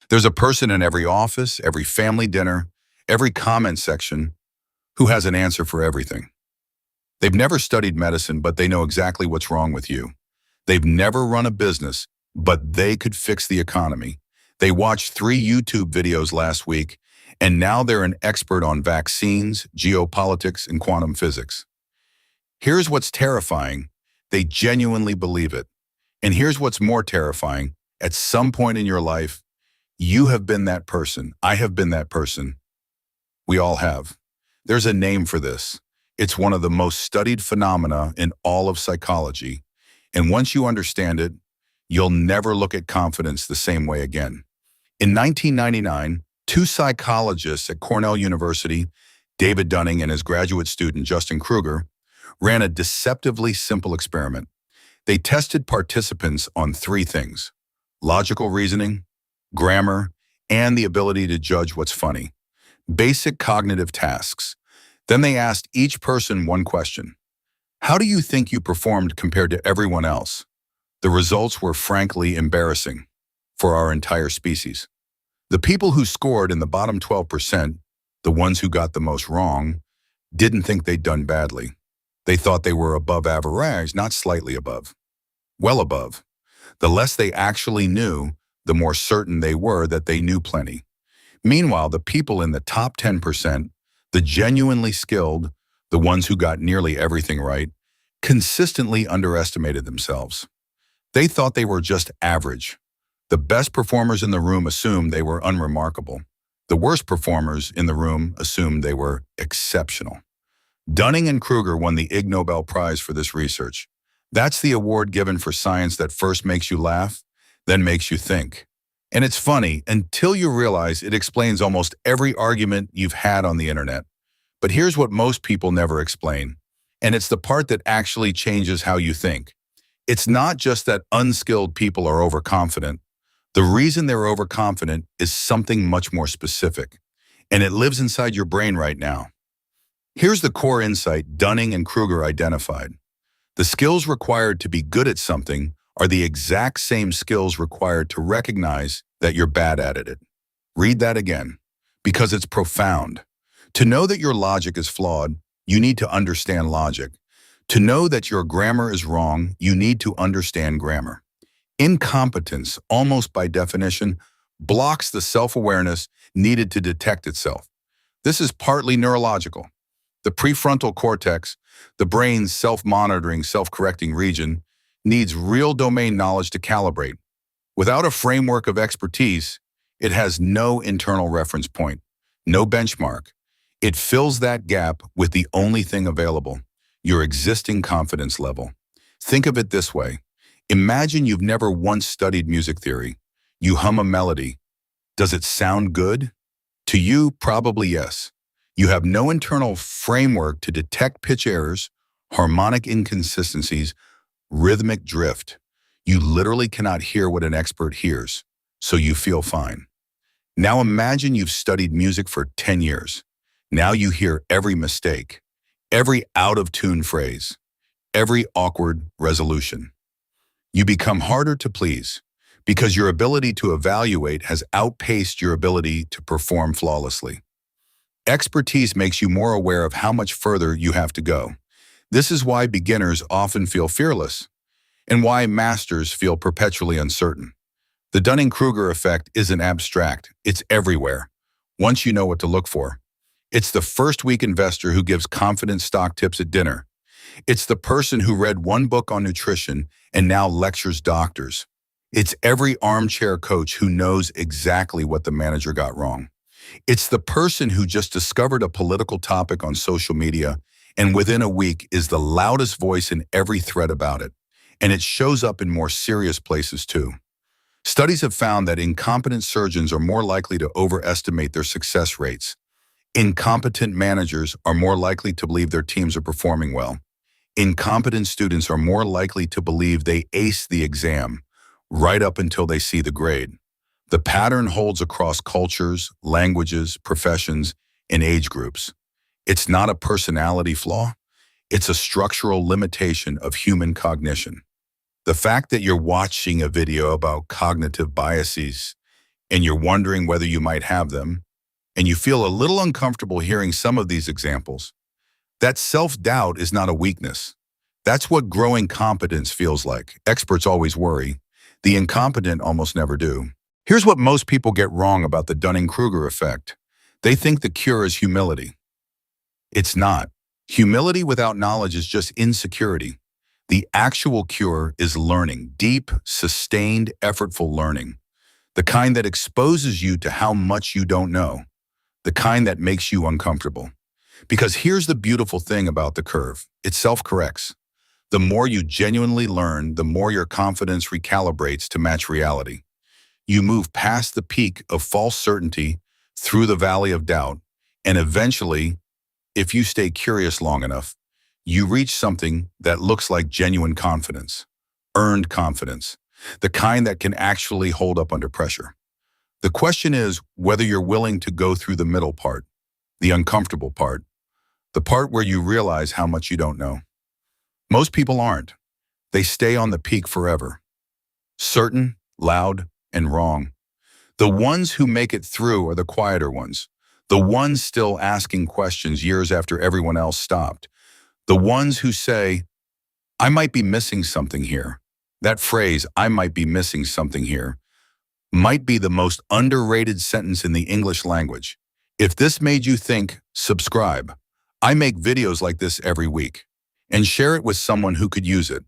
There's a person in every office, every family dinner, every comment section who has an answer for everything. They've never studied medicine, but they know exactly what's wrong with you. They've never run a business, but they could fix the economy. They watched 3 YouTube videos last week, and now they're an expert on vaccines, geopolitics, and quantum physics. Here's what's terrifying. They genuinely believe it. And here's what's more terrifying. At some point in your life, you have been that person. I have been that person. We all have. There's a name for this. It's one of the most studied phenomena in all of psychology. And once you understand it, you'll never look at confidence the same way again. In 1999, 2 psychologists at Cornell University, David Dunning and his graduate student Dunning-Kruger, ran a deceptively simple experiment. They tested participants on 3 things: logical reasoning, grammar, and the ability to judge what's funny. Basic cognitive tasks. Then they asked each person one question. How do you think you performed compared to everyone else? The results were frankly embarrassing for our entire species. The people who scored in the bottom 12%, the ones who got the most wrong, didn't think they'd done badly. They thought they were above average, not slightly above. Well above. The less they actually knew, the more certain they were that they knew plenty. Meanwhile, the people in the top 10%, the genuinely skilled, the ones who got nearly everything right, consistently underestimated themselves. They thought they were just average. The best performers in the room assumed they were unremarkable. The worst performers in the room assumed they were exceptional. Dunning and Kruger won the Ig Nobel Prize for this research. That's the award given for science that first makes you laugh, then makes you think. And it's funny until you realize it explains almost every argument you've had on the internet. But here's what most people never explain, and it's the part that actually changes how you think. It's not just that unskilled people are overconfident. The reason they're overconfident is something much more specific, and it lives inside your brain right now. Here's the core insight Dunning and Kruger identified. The skills required to be good at something are the exact same skills required to recognize that you're bad at it. Read that again, because it's profound. To know that your logic is flawed, you need to understand logic. To know that your grammar is wrong, you need to understand grammar. Incompetence, almost by definition, blocks the self-awareness needed to detect itself. This is partly neurological. The prefrontal cortex, the brain's self-monitoring, self-correcting region, needs real domain knowledge to calibrate. Without a framework of expertise, it has no internal reference point, no benchmark. It fills that gap with the only thing available, your existing confidence level. Think of it this way. Imagine you've never once studied music theory. You hum a melody. Does it sound good? To you, probably yes. You have no internal framework to detect pitch errors, harmonic inconsistencies, rhythmic drift. You literally cannot hear what an expert hears, so you feel fine. Now imagine you've studied music for 10 years. Now you hear every mistake, every out-of-tune phrase, every awkward resolution. You become harder to please because your ability to evaluate has outpaced your ability to perform flawlessly. Expertise makes you more aware of how much further you have to go. This is why beginners often feel fearless and why masters feel perpetually uncertain. The Dunning-Kruger effect isn't abstract, it's everywhere, once you know what to look for. It's the first-week investor who gives confident stock tips at dinner. It's the person who read one book on nutrition and now lectures doctors. It's every armchair coach who knows exactly what the manager got wrong. It's the person who just discovered a political topic on social media and within a week is the loudest voice in every thread about it. And it shows up in more serious places too. Studies have found that incompetent surgeons are more likely to overestimate their success rates. Incompetent managers are more likely to believe their teams are performing well. Incompetent students are more likely to believe they ace the exam right up until they see the grade. The pattern holds across cultures, languages, professions, and age groups. It's not a personality flaw. It's a structural limitation of human cognition. The fact that you're watching a video about cognitive biases and you're wondering whether you might have them, and you feel a little uncomfortable hearing some of these examples, that self-doubt is not a weakness. That's what growing competence feels like. Experts always worry. The incompetent almost never do. Here's what most people get wrong about the Dunning-Kruger effect. They think the cure is humility. It's not. Humility without knowledge is just insecurity. The actual cure is learning, deep, sustained, effortful learning. The kind that exposes you to how much you don't know. The kind that makes you uncomfortable. Because here's the beautiful thing about the curve. It self-corrects. The more you genuinely learn, the more your confidence recalibrates to match reality. You move past the peak of false certainty through the valley of doubt, and eventually, if you stay curious long enough, you reach something that looks like genuine confidence, earned confidence, the kind that can actually hold up under pressure. The question is whether you're willing to go through the middle part, the uncomfortable part, the part where you realize how much you don't know. Most people aren't. They stay on the peak forever. Certain, loud, and wrong. The ones who make it through are the quieter ones. The ones still asking questions years after everyone else stopped. The ones who say, I might be missing something here. That phrase, I might be missing something here, might be the most underrated sentence in the English language. If this made you think, subscribe. I make videos like this every week. And share it with someone who could use it.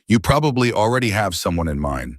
You probably already have someone in mind.